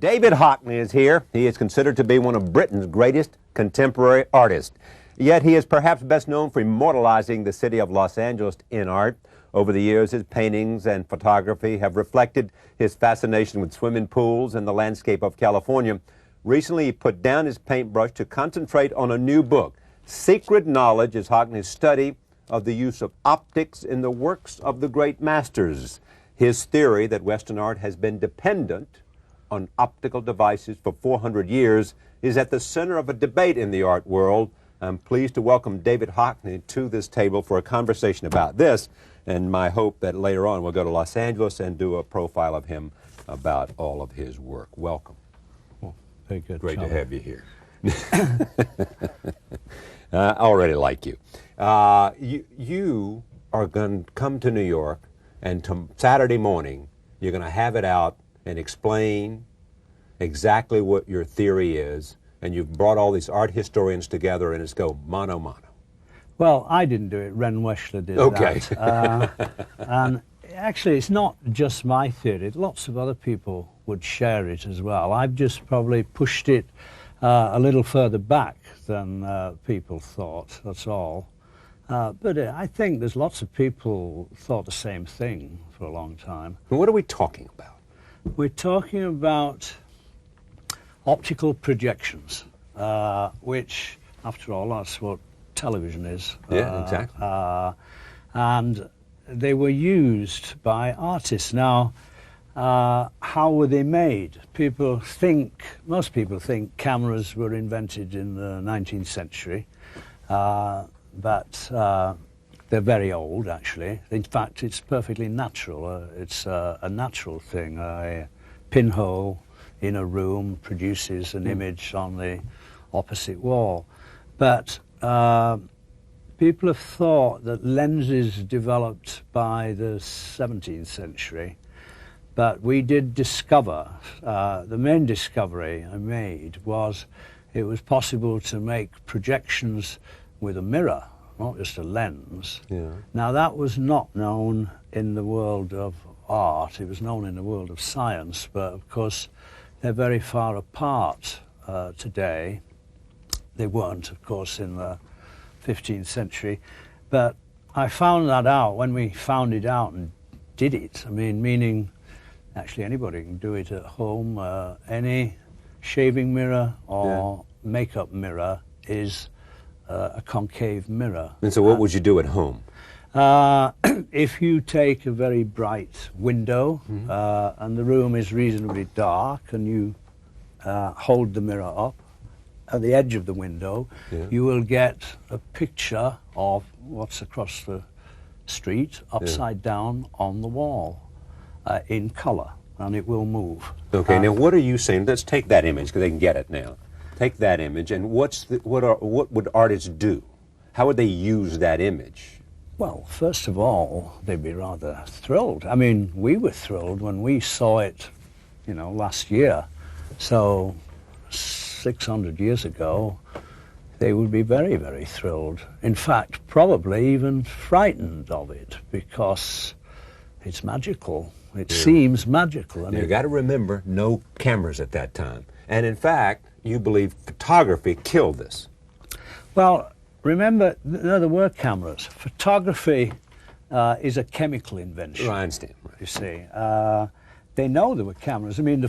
David Hockney is here. He is considered to be one of Britain's greatest contemporary artists. Yet he is perhaps best known for immortalizing the city of Los Angeles in art. Over the years, his paintings and photography have reflected his fascination with swimming pools and the landscape of California. Recently, he put down his paintbrush to concentrate on a new book. Secret Knowledge is Hockney's study of the use of optics in the works of the great masters. His theory that Western art has been dependent on optical devices for 400 years is at the center of a debate in the art world. I'm pleased to welcome David Hockney to this table for a conversation about this, and my hope that later on we'll go to Los Angeles and do a profile of him about all of his work. Welcome. Well, very good. Great to have you here. I already like you. You are going to come to New York, and Saturday morning you're going to have it out and explain exactly what your theory is, and you've brought all these art historians together, and it's go mano mano. Well, I didn't do it. Ren Weschler did that. And actually, it's not just my theory. Lots of other people would share it as well. I've just probably pushed it a little further back than people thought, that's all. But I think there's lots of people thought the same thing for a long time. And what are we talking about? We're talking about optical projections, which, after all, that's what television is. Yeah, exactly. And they were used by artists. Now, how were they made? Most people think cameras were invented in the 19th century, but they're very old, actually. In fact, it's perfectly natural. It's a natural thing. A pinhole in a room produces an image on the opposite wall. But people have thought that lenses developed by the 17th century, but we did discover, the main discovery I made was it was possible to make projections with a mirror, not just a lens. Yeah. Now, that was not known in the world of art. It was known in the world of science, but of course they're very far apart today. They weren't, of course, in the 15th century. But I found that out when we found it out and did it. I mean, meaning actually anybody can do it at home. Any shaving mirror or makeup mirror is a concave mirror. And so what would you do at home? If you take a very bright window and the room is reasonably dark and you hold the mirror up at the edge of the window, you will get a picture of what's across the street upside down on the wall in color, and it will move. Okay, now what are you saying? Let's take that image because they can get it now. Take that image, and what would artists do? How would they use that image? Well, first of all, they'd be rather thrilled. I mean, we were thrilled when we saw it, last year. So 600 years ago, they would be very, very thrilled. In fact, probably even frightened of it because it's magical. It seems magical. And you've got to remember, no cameras at that time. And in fact, you believe photography killed this. Well, remember, there were cameras. Photography is a chemical invention. I understand. Right. You see. They know there were cameras. I mean, the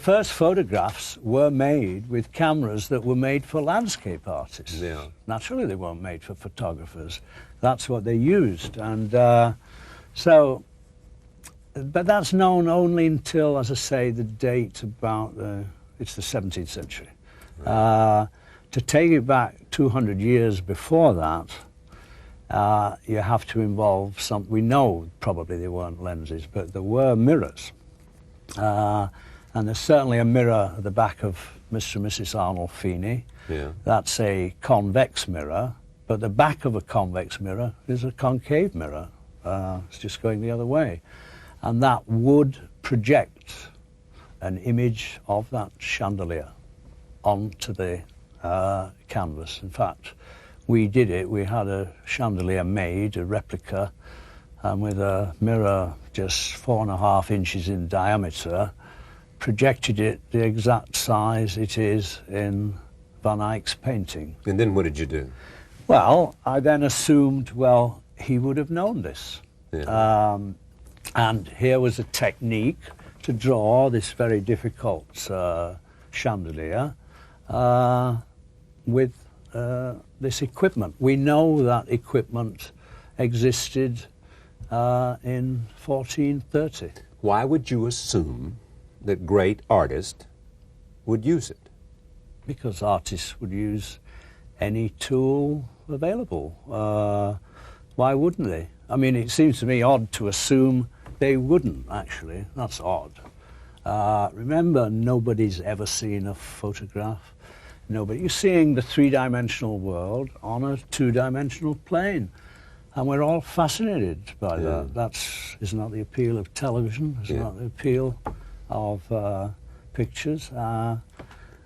first photographs were made with cameras that were made for landscape artists. Yeah. Naturally, they weren't made for photographers. That's what they used. And but that's known only until, as I say, the date about it's the 17th century. Right. To take it back 200 years before that, you have to involve we know probably they weren't lenses, but there were mirrors. And there's certainly a mirror at the back of Mr. and Mrs. Arnolfini. Yeah. That's a convex mirror, but the back of a convex mirror is a concave mirror. It's just going the other way. And that would project an image of that chandelier onto the canvas. In fact, we did it. We had a chandelier made, a replica, and with a mirror just 4.5 inches in diameter, projected it the exact size it is in Van Eyck's painting. And then what did you do? Well, I then assumed, well, he would have known this. Yeah. And here was a technique to draw this very difficult chandelier with this equipment. We know that equipment existed in 1430. Why would you assume that great artists would use it? Because artists would use any tool available. Why wouldn't they? I mean, it seems to me odd to assume they wouldn't, actually. That's odd. Remember, nobody's ever seen a photograph. Nobody. You're seeing the three-dimensional world on a two-dimensional plane. And we're all fascinated by that. Isn't that the appeal of television? Isn't that the appeal of pictures?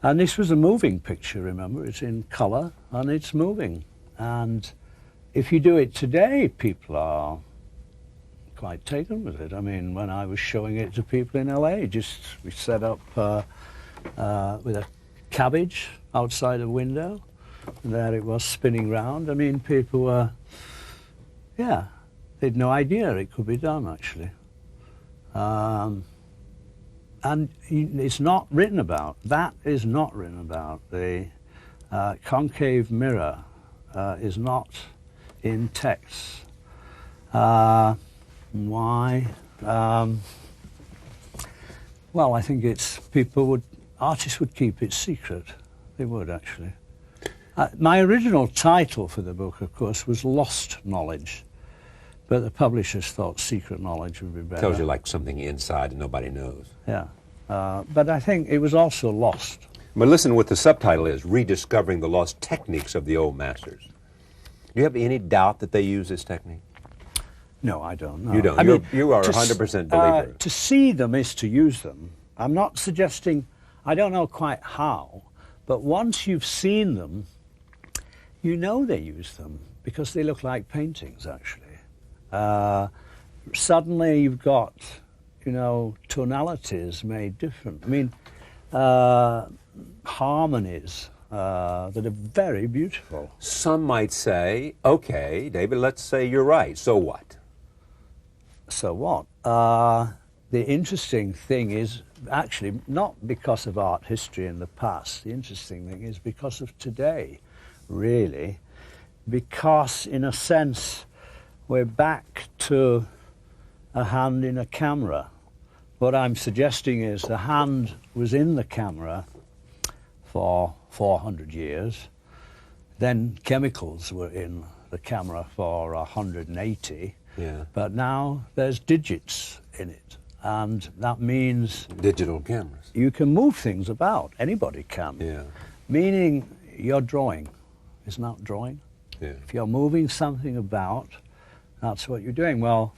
And this was a moving picture, remember? It's in colour and it's moving. And if you do it today, people are quite taken with it. I mean, when I was showing it to people in LA, we set up with a cabbage outside a window, and there it was spinning round. I mean, people were, they'd no idea it could be done, actually. And it's not written about. That is not written about. The concave mirror is not in text. Why? Well, I think artists would keep it secret. They would, actually. My original title for the book, of course, was Lost Knowledge, but the publishers thought Secret Knowledge would be better. Tells you like something inside and nobody knows. Yeah. But I think it was also lost. But listen what the subtitle is, Rediscovering the Lost Techniques of the Old Masters. Do you have any doubt that they use this technique? No, I don't know. You don't. You are 100% believer. To see them is to use them. I'm not suggesting, I don't know quite how, but once you've seen them, you know they use them because they look like paintings, actually. Suddenly you've got, tonalities made different. I mean, harmonies that are very beautiful. Some might say, okay, David, let's say you're right. So what? So what? The interesting thing is actually not because of art history in the past. The interesting thing is because of today, really. Because, in a sense, we're back to a hand in a camera. What I'm suggesting is the hand was in the camera for 400 years. Then chemicals were in the camera for 180. Yeah. But now there's digits in it. And that means... Digital cameras. You can move things about. Anybody can. Yeah. Meaning you're drawing. Isn't that drawing? Yeah. If you're moving something about, that's what you're doing. Well,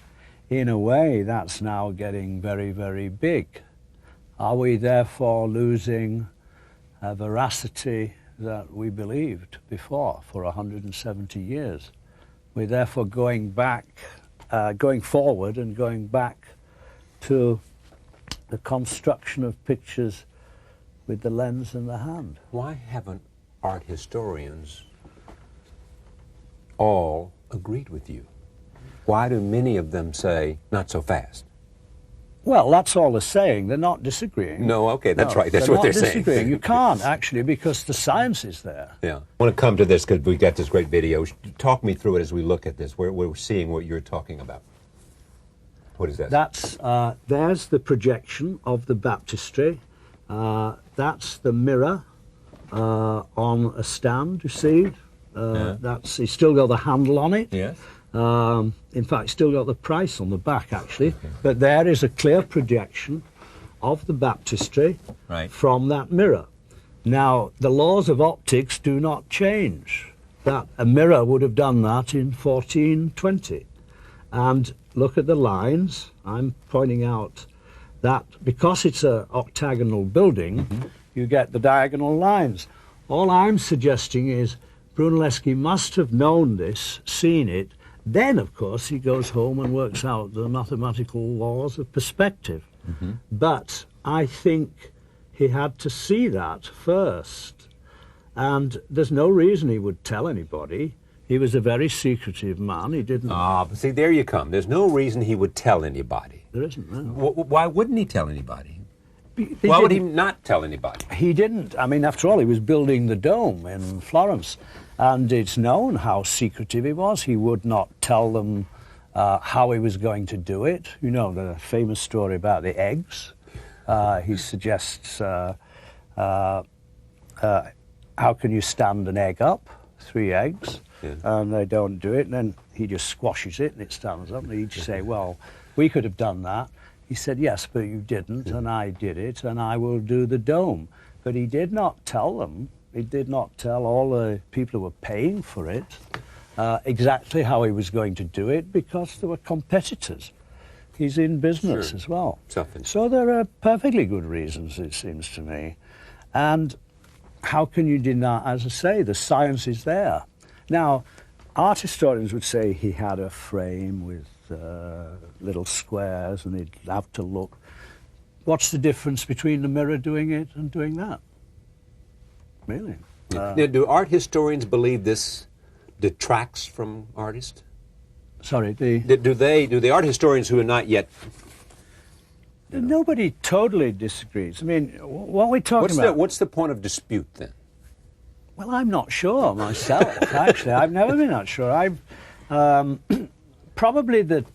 in a way, that's now getting very, very big. Are we therefore losing a veracity that we believed before for 170 years? We're therefore going forward and going back to the construction of pictures with the lens and the hand. Why haven't art historians all agreed with you? Why do many of them say, not so fast? Well, that's all they're saying. They're not disagreeing. No, okay, that's right. That's what they're saying. You can't, actually, because the science is there. Yeah. I want to come to this because we got this great video. Talk me through it as we look at this. We're seeing what you're talking about. What is that? There's the projection of the baptistry. That's the mirror on a stand, you see. It's still got the handle on it. Yes. In fact, still got the price on the back, actually. But there is a clear projection of the baptistry from that mirror. Now, the laws of optics do not change. That a mirror would have done that in 1420. And look at the lines. I'm pointing out that because it's an octagonal building, you get the diagonal lines. All I'm suggesting is Brunelleschi must have known this, seen it. Then, of course, he goes home and works out the mathematical laws of perspective. But I think he had to see that first. And there's no reason he would tell anybody. He was a very secretive man. He didn't... But see, there you come. There's no reason he would tell anybody. There isn't, no. Why wouldn't he tell anybody? Why would he not tell anybody? He didn't. I mean, after all, he was building the dome in Florence. And it's known how secretive he was. He would not tell them how he was going to do it. You know, the famous story about the eggs. He suggests, how can you stand an egg up? 3 eggs. Yeah. And they don't do it. And then he just squashes it and it stands up. And he'd say, well, we could have done that. He said, yes, but you didn't, and I did it, and I will do the dome. But he did not tell them. He did not tell all the people who were paying for it exactly how he was going to do it, because there were competitors. He's in business as well. Something. So there are perfectly good reasons, it seems to me. And how can you deny, as I say, the science is there. Now, art historians would say he had a frame with little squares and he'd have to look. What's the difference between the mirror doing it and doing that? Really? Now, do art historians believe this detracts from artists? Sorry, do the art historians who are not yet... Nobody totally disagrees. I mean, what we're talking about... What's the point of dispute, then? Well, I'm not sure myself, actually. I've never been that sure. Probably the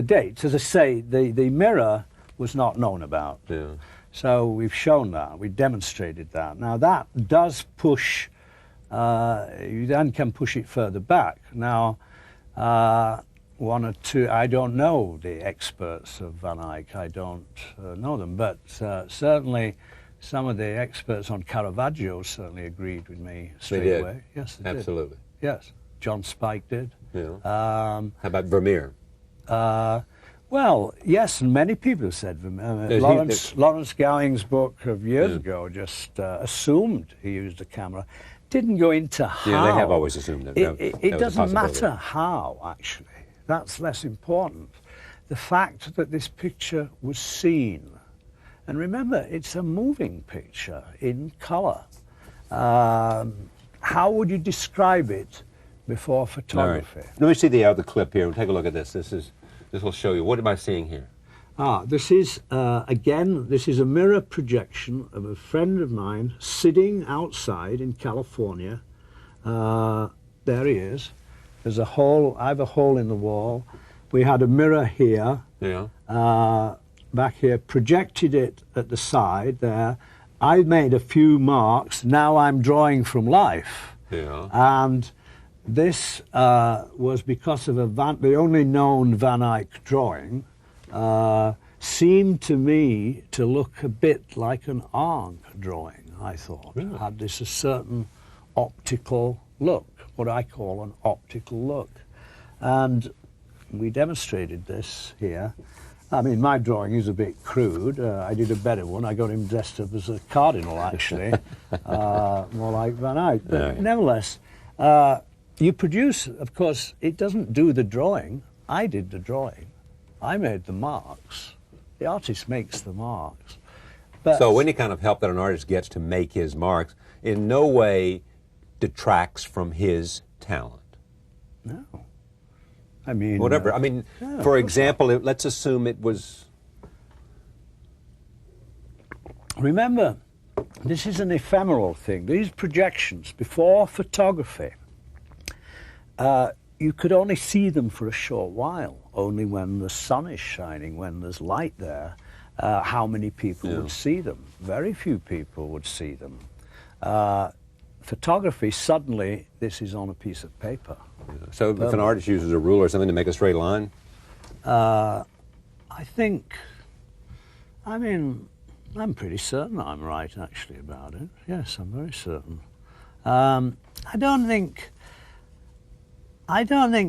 dates, as I say, the mirror was not known about. Yeah. So we've shown that, we demonstrated that. Now that does push, you then can push it further back. Now, 1 or 2, I don't know the experts of Van Eyck, I don't know them, but certainly some of the experts on Caravaggio certainly agreed with me straight away. Yes, they absolutely. Did. Yes, John Spike did. Yeah. How about Vermeer? Well, yes, and many people have said Vermeer. Lawrence Gowing's book of years ago just assumed he used a camera. Didn't go into how. Yeah, they have always assumed that. It doesn't matter how, actually. That's less important. The fact that this picture was seen. And remember, it's a moving picture in colour. How would you describe it before photography? Right. Let me see the other clip here. Take a look at this. This will show you. What am I seeing here? This is, again, this is a mirror projection of a friend of mine sitting outside in California. There he is. There's a hole, I have a hole in the wall. We had a mirror here, back here, projected it at the side there. I made a few marks. Now I'm drawing from life. Yeah. And this was because of the only known Van Eyck drawing, seemed to me to look a bit like an Arndt drawing, I thought. Really? Had this a certain optical look, what I call an optical look. And we demonstrated this here. I mean, my drawing is a bit crude. I did a better one. I got him dressed up as a cardinal, actually, more like Van Eyck. But nevertheless, you produce, of course, it doesn't do the drawing. I did the drawing. I made the marks. The artist makes the marks. But so any kind of help that an artist gets to make his marks in no way detracts from his talent. No. I mean... Whatever. I mean, for example, let's assume it was... Remember, this is an ephemeral thing. These projections, before photography, you could only see them for a short while, only when the sun is shining, when there's light there. How many people would see them? Very few people would see them. Photography, suddenly, this is on a piece of paper. So if an artist uses a ruler or something to make a straight line? I think, I mean, I'm pretty certain I'm right, actually, about it. Yes, I'm very certain. I don't think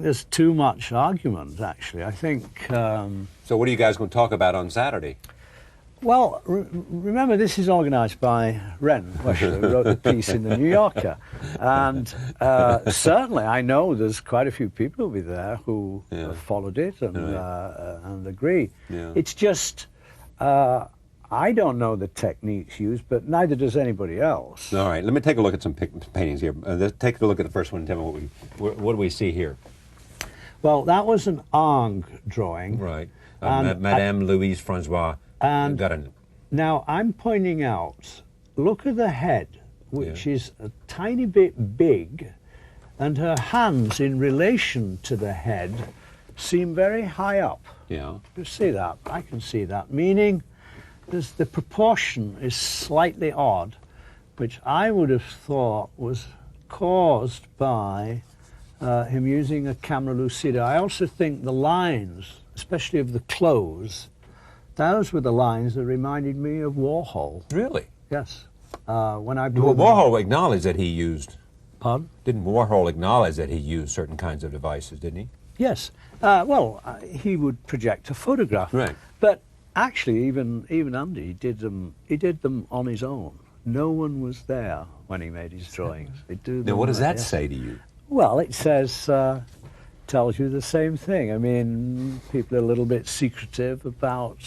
there's too much argument, actually. I think... So what are you guys going to talk about on Saturday? Well, remember, this is organised by Ren Weschler, who wrote the piece in the New Yorker. And certainly I know there's quite a few people who'll be there who have followed it and agree. Yeah. It's just, I I don't know the techniques used, but neither does anybody else. All right, let me take a look at some paintings here. Let's take a look at the first one and tell me what do we see here? Well, that was an Arng drawing. Right. Madame Louise Francois Garin. Now, I'm pointing out, look at the head, which is a tiny bit big, and her hands in relation to the head seem very high up. Yeah. You see that? I can see that. Meaning, the proportion is slightly odd, which I would have thought was caused by him using a camera lucida. I also think the lines, especially of the clothes, those were the lines that reminded me of Warhol. Really? Yes. When I Warhol acknowledged that he used. Pardon? Didn't Warhol acknowledge that he used certain kinds of devices? Didn't he? Yes. He would project a photograph. Right. But actually, even Andy did them. He did them on his own. No one was there when he made his drawings. Now, what does that say to you? Well, it says, tells you the same thing. I mean, people are a little bit secretive about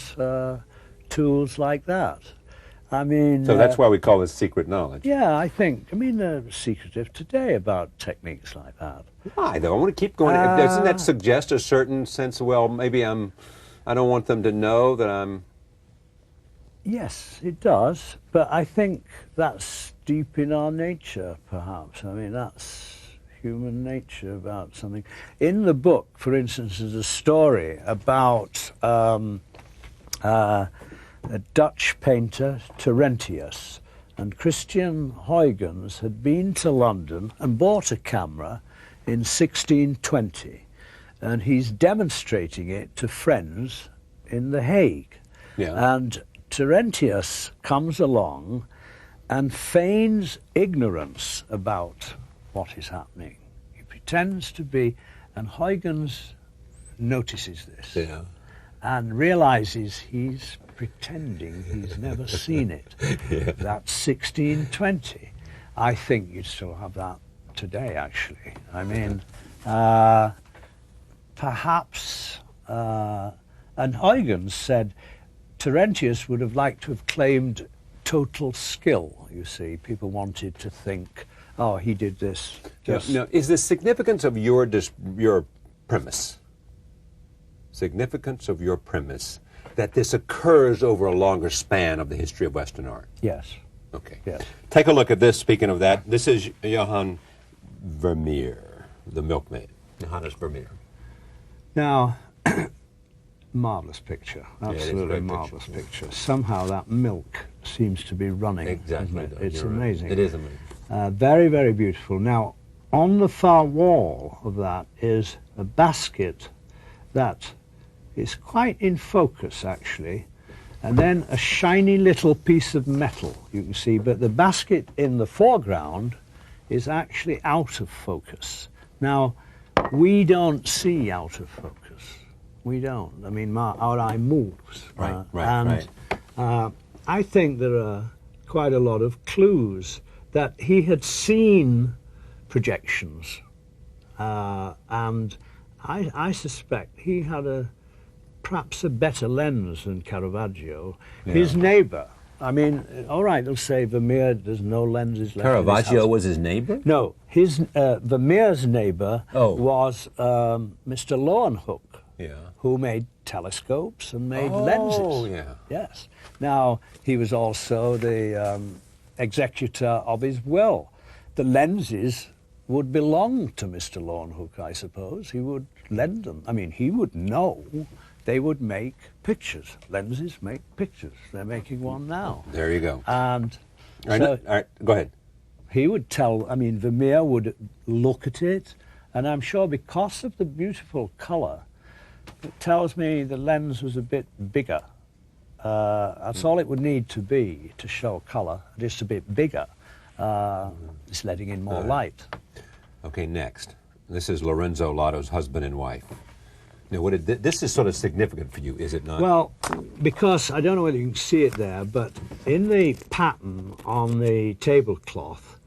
tools like that. I mean... So that's why we call this secret knowledge. Yeah, I mean, they're secretive today about techniques like that. Why, though? I want to keep going. Doesn't that suggest a certain sense of, well, maybe I don't want them to know that I'm... Yes, it does. But I think that's deep in our nature, perhaps. I mean, that's human nature about something. In the book, for instance, there's a story about a Dutch painter, Terentius, and Christian Huygens had been to London and bought a camera in 1620, and he's demonstrating it to friends in The Hague. Yeah. And Terentius comes along and feigns ignorance about what is happening. He pretends to be, and Huygens notices this and realizes he's pretending he's never seen it. That's 1620. I think you'd still have that today, actually. I mean, perhaps, and Huygens said Terentius would have liked to have claimed total skill, you see. People wanted to think, oh, he did this. Now, is the significance of your premise, that this occurs over a longer span of the history of Western art? Yes. Okay. Yes. Take a look at this, speaking of that. This is Johannes Vermeer, the milkmaid. Johannes Vermeer. Now, marvellous picture, absolutely marvellous picture. Somehow that milk seems to be running. Exactly. Isn't it? It's amazing. Right. It is amazing. Very, very beautiful. Now, on the far wall of that is a basket that is quite in focus, actually, and then a shiny little piece of metal, you can see, but the basket in the foreground is actually out of focus. Now, we don't see out of focus. We don't. I mean, our eye moves. Right. I think there are quite a lot of clues that he had seen projections, and I suspect he had perhaps a better lens than Caravaggio. Yeah. His neighbour, I mean, all right, they'll say Vermeer, there's no lenses left. Caravaggio was his neighbour? No, his Vermeer's neighbour was Mr. Leeuwenhoek, who made telescopes and made lenses. Oh, yeah. Yes. Now, he was also the executor of his will. The lenses would belong to Mr. Leeuwenhoek, I suppose. He would lend them. I mean, he would know they would make pictures. Lenses make pictures. They're making one now. There you go. And all right, go ahead. He would tell, I mean, Vermeer would look at it, and I'm sure because of the beautiful colour, it tells me the lens was a bit bigger. That's all it would need to be to show colour, just a bit bigger. It's letting in more light. Okay, next. This is Lorenzo Lotto's husband and wife. Now, this is sort of significant for you, is it not? Well, because I don't know whether you can see it there, but in the pattern on the tablecloth,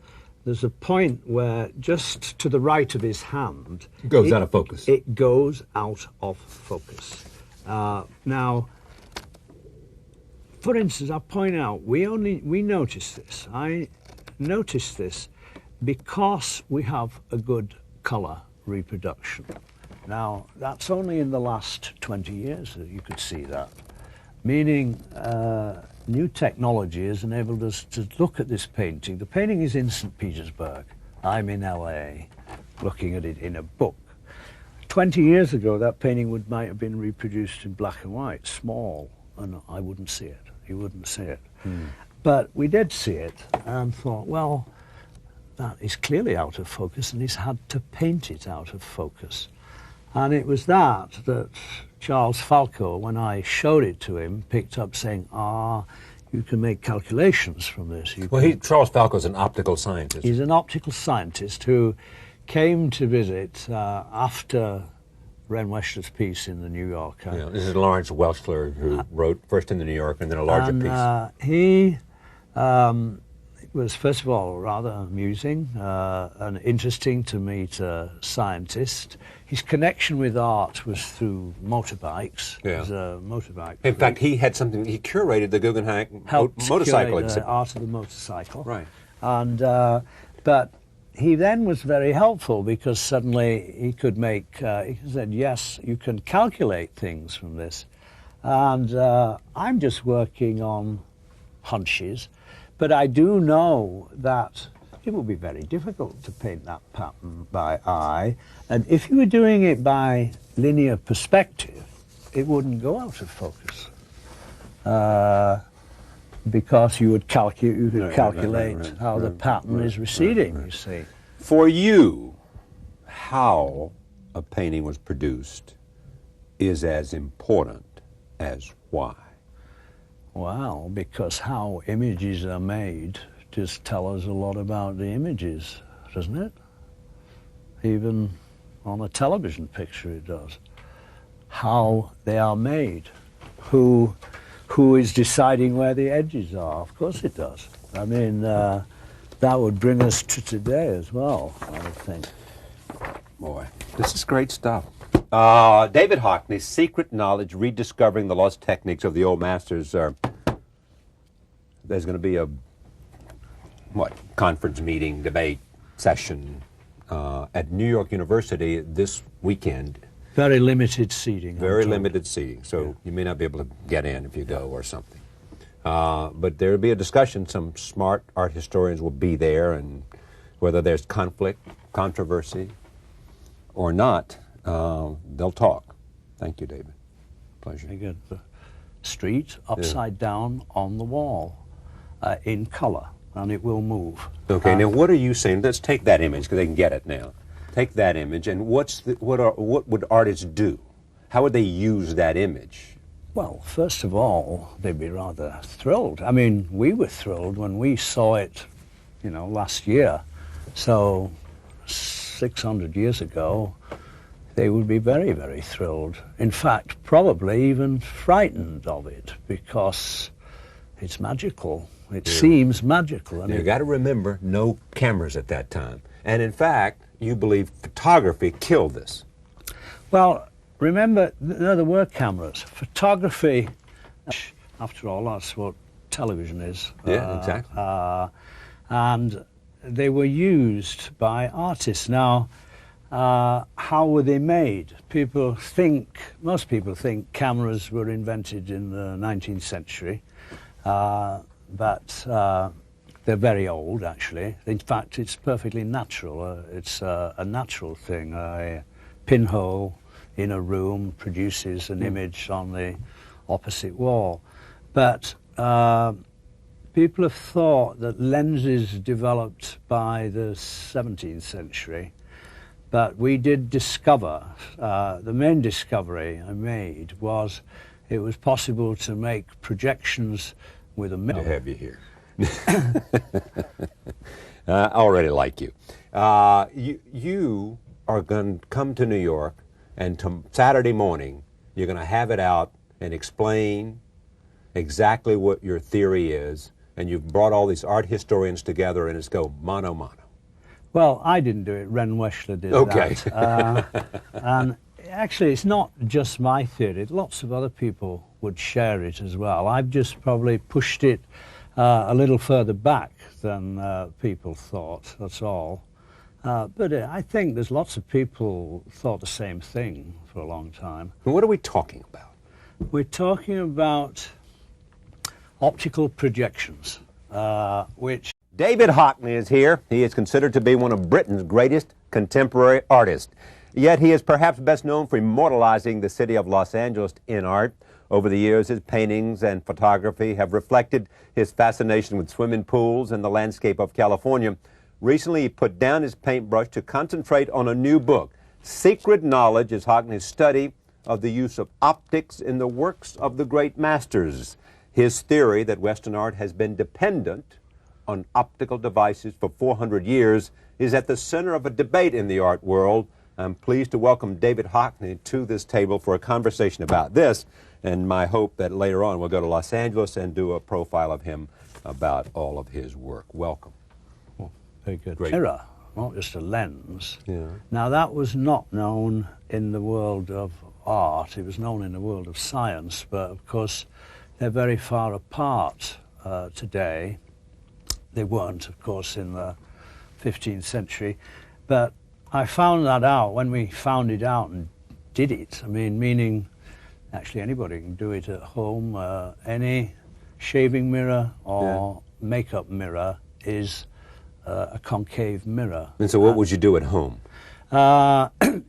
there's a point where just to the right of his hand... It goes out of focus. It goes out of focus. Now, for instance, I'll point out, we noticed this. I noticed this because we have a good colour reproduction. Now, that's only in the last 20 years that you could see that. Meaning, new technology has enabled us to look at this painting. The painting is in St. Petersburg. I'm in LA, looking at it in a book. 20 years ago, that painting might have been reproduced in black and white, small, and I wouldn't see it. You wouldn't see it. But we did see it and thought, well, that is clearly out of focus, and he's had to paint it out of focus. And it was that Charles Falco, when I showed it to him, picked up saying, you can make calculations from this. Charles Falco's an optical scientist. He's an optical scientist who came to visit after Ren Weshler's piece in the New Yorker. Yeah, this is Lawrence Welshler, who wrote first in the New Yorker and then a larger piece. He was, first of all, rather amusing and interesting to meet a scientist. His connection with art was through motorbikes. Yeah. He was a motorbike. In fact, he had something, he curated the Guggenheim motorcycle exhibit. Art of the motorcycle. Right. And, but he then was very helpful because suddenly he could make, he said, yes, you can calculate things from this. And I'm just working on hunches, but I do know that it will be very difficult to paint that pattern by eye. And if you were doing it by linear perspective, it wouldn't go out of focus. Because you would calculate how the pattern is receding, you see. For you, how a painting was produced is as important as why. Well, because how images are made just tell us a lot about the images, doesn't it? Even on a television picture it does. How they are made, who is deciding where the edges are. Of course it does. I mean, that would bring us to today as well, I would think. Boy, this is great stuff. David Hockney, Secret Knowledge, Rediscovering the Lost Techniques of the Old Masters. There's going to be a, conference meeting, debate, session at New York University this weekend. Very limited seating. Very limited seating, so you may not be able to get in if you go or something. But there will be a discussion. Some smart art historians will be there, and whether there's conflict, controversy, or not, they'll talk. Thank you, David. Pleasure. Very good. The street upside down on the wall in color, and it will move. Okay, now what are you saying? Let's take that image, because they can get it now. Take that image, and what would artists do? How would they use that image? Well, first of all, they'd be rather thrilled. I mean, we were thrilled when we saw it, last year. So 600 years ago, they would be very, very thrilled. In fact, probably even frightened of it, because it's magical. It seems magical. Now, you got to remember, no cameras at that time. And in fact, you believe photography killed this. Well, remember, there were cameras. Photography, after all, that's what television is. Yeah, exactly. And they were used by artists. Now, how were they made? Most people think cameras were invented in the 19th century, but they're very old, actually. In fact, it's perfectly natural. It's a natural thing. A pinhole in a room produces an image on the opposite wall. But people have thought that lenses developed by the 17th century, but we did discover, the main discovery I made was it was possible to make projections with a mirror. To have you here. I already like you. You are going to come to New York, and Saturday morning you're going to have it out and explain exactly what your theory is, and you've brought all these art historians together, and it's go mano a mano. Well, I didn't do it. Ren Weshler did okay. that. And Actually, it's not just my theory. Lots of other people would share it as well. I've just probably pushed it a little further back than people thought, that's all. But I think there's lots of people thought the same thing for a long time. And what are we talking about? We're talking about optical projections, which... David Hockney is here. He is considered to be one of Britain's greatest contemporary artists. Yet he is perhaps best known for immortalizing the city of Los Angeles in art. Over the years, his paintings and photography have reflected his fascination with swimming pools and the landscape of California. Recently, he put down his paintbrush to concentrate on a new book. Secret Knowledge is Hockney's study of the use of optics in the works of the great masters. His theory that Western art has been dependent on optical devices for 400 years is at the center of a debate in the art world. I'm pleased to welcome David Hockney to this table for a conversation about this, and my hope that later on we'll go to Los Angeles and do a profile of him about all of his work. Welcome. Oh, very good. Great. Mirror, not just a lens. Yeah. Now, that was not known in the world of art. It was known in the world of science, but of course they're very far apart today. They weren't, of course, in the 15th century, but I found that out when we found it out and did it. I mean, meaning actually anybody can do it at home. Any shaving mirror or makeup mirror is a concave mirror. And so what would you do at home?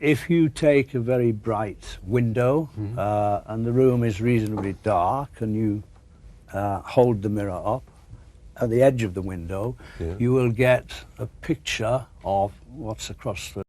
If you take a very bright window and the room is reasonably dark and you hold the mirror up at the edge of the window, you will get a picture of what's across the